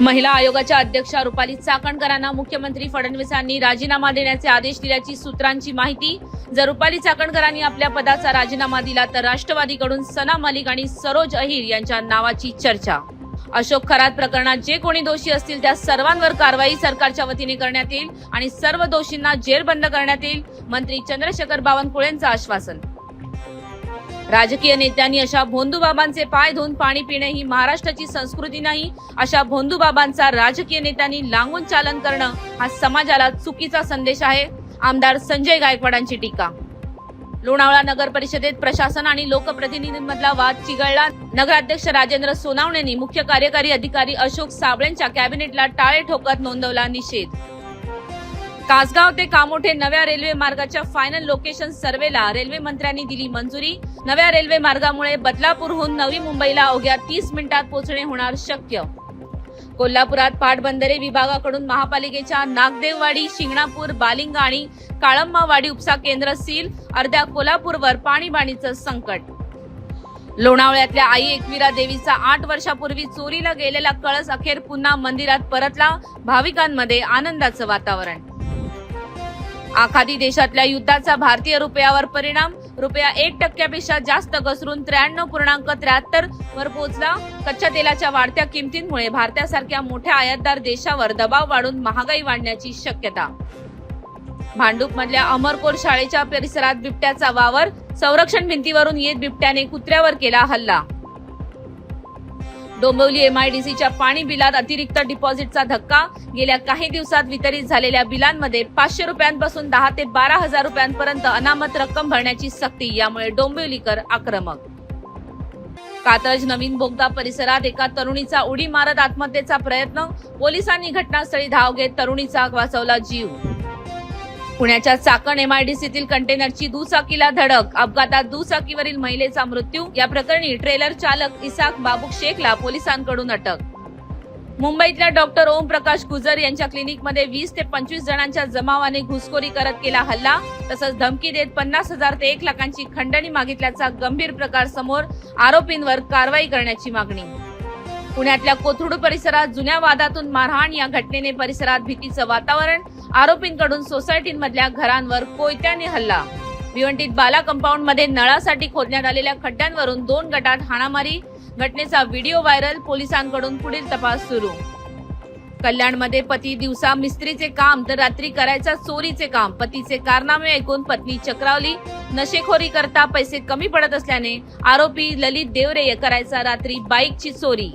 महिला आयोगाच्या अध्यक्षा रुपाली चाकणकरांना मुख्यमंत्री फडणवीसांनी राजीनामा देण्याचे आदेश दिल्याची सूत्रांची माहिती। जर रुपाली चाकणकरांनी आपल्या पदाचा राजीनामा दिला तर राष्ट्रवादीकडून सना मलिक आणि सरोज अहिर यांच्या नावाची चर्चा। अशोक खरात प्रकरणात जे कोणी दोषी असतील त्या सर्वांवर कारवाई सरकारच्या वतीने करण्यात येईल आणि सर्व दोषींना जेरबंद करण्यात येईल, मंत्री चंद्रशेखर बावनकुळेंचं आश्वासन। राजकीय नेत्यांनी अशा भोंदूबाबांचे पाय धुवून पाणी पिणे ही महाराष्ट्राची संस्कृती नाही। अशा भोंदूबाबांचा राजकीय नेत्यांनी लांगून चालन करणं हा समाजाला चुकीचा संदेश आहे। आमदार संजय गायकवाडांची टीका। लोणावळा नगर परिषदेत प्रशासन आणि लोकप्रतिनिधींमधला वाद चिघळला। नगराध्यक्ष राजेंद्र सोनावणेंनी मुख्य कार्यकारी अधिकारी अशोक साबळेंच्या कॅबिनेटला टाळे ठोकत नोंदवला निषेध। कासगाव ते कामोठे नव्या रेल्वे मार्गाच्या फायनल लोकेशन सर्वेला रेल्वे मंत्र्यांनी दिली मंजुरी। नव्या रेल्वे मार्गामुळे बदलापूरहून नवी मुंबईला अवघ्या 30 मिनिटात पोहोचणे होणार शक्य। कोल्हापुरात पाटबंधारे विभागाकडून महापालिकेच्या नागदेववाडी, शिंगणापूर, बालिंगा आणि काळंबावाडी उपसा केंद्र सील। अर्ध्या कोल्हापूरवर पाणीबाणीचं संकट। लोणावळ्यातल्या आई एकविरा देवीचा 8 वर्षापूर्वी चोरीला गेलेला कळस अखेर पुन्हा मंदिरात परतला। भाविकांमध्ये आनंदाचं वातावरण। आखाती देशातल्या युद्धाचा भारतीय रुपयावर परिणाम। रुपया 1% जास्त घसरून 93.73 वर पोहोचला। कच्च्या तेलाच्या वाढत्या किमतींमुळे भारतासारख्या मोठ्या आयातदार देशावर दबाव वाढून महागाई वाढण्याची शक्यता। भांडूपमधल्या अमरकोर शाळेच्या परिसरात बिबट्याचा वावर। संरक्षण भिंतीवरून येत बिबट्याने कुत्र्यावर केला हल्ला। डोंबिवली MIDCच्या पाणी बिलात अतिरिक्त डिपॉझिटचा धक्का। गेल्या काही दिवसात वितरित झालेल्या बिलांमध्ये 500 रुपयांपासून 10 ते 12,000 रुपयांपर्यंत अनामत रक्कम भरण्याची सक्ती। यामुळे डोंबिवलीकर आक्रमक। कात्रज नवीन बोगदा परिसरात एका तरुणीचा उडी मारत आत्महत्येचा प्रयत्न। पोलिसांनी घटनास्थळी धाव घेत तरुणीचा वाचवला जीव। पुण्याच्या चाकण MIDCतील कंटेनरची दुचाकीला धडक। अपघातात दुचाकीवरील महिलेचा मृत्यू। या प्रकरणी ट्रेलर चालक इसाक बाबू शेखला पोलिसांकडून अटक। मुंबईतल्या डॉक्टर ओमप्रकाश गुजर यांच्या क्लिनिकमध्ये 20 ते 25 जणांच्या जमावाने घुसखोरी करत केला हल्ला। तसंच धमकी देत 50,000 ते 1 लाखांची खंडणी मागितल्याचा गंभीर प्रकार समोर। आरोपींवर कारवाई करण्याची मागणी। पुण्यातल्या कोथरूड परिसरात जुन्या वादातून मारहाण। या घटनेने परिसरात भीतीचं वातावरण। आरोपींकडून सोसायटींमधल्या घरांवर कोयत्याने हल्ला। भिवंडीत बाला कंपाऊंडमध्ये नळासाठी खोदण्यात आलेल्या खड्ड्यांवरून 2 गटात हाणामारी। घटनेचा व्हिडिओ व्हायरल। पोलिसांकडून पुढील तपास सुरू। कल्याणमध्ये पती दिवसा मिस्त्रीचे काम तर रात्री करायचा चोरीचे काम। पतीचे कारनामे ऐकून पत्नी चक्रावली। नशेखोरी करता पैसे कमी पडत असल्याने आरोपी ललित देवरे करायचा रात्री बाईकची चोरी।